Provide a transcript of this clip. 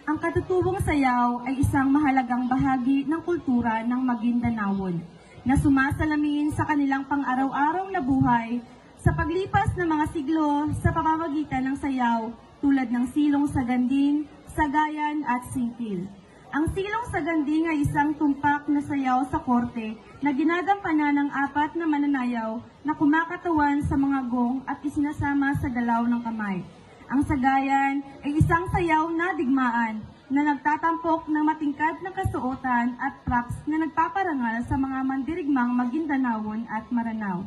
Ang katutubong sayaw ay isang mahalagang bahagi ng kultura ng Maguindanaon na sumasalamin sa kanilang pang-araw-araw na buhay sa paglipas ng mga siglo sa pamamagitan ng sayaw tulad ng silong saganding, sagayan at singkil. Ang silong saganding ay isang tumpak na sayaw sa korte na ginagampanan ng 4 na mananayaw na kumakatawan sa mga gong at isinasama sa galaw ng kamay. Ang sagayan ay isang sayaw na digmaan na nagtatampok ng matingkad na kasuotan at props na nagpaparangal sa mga mandirigmang Maguindanaon at Maranao.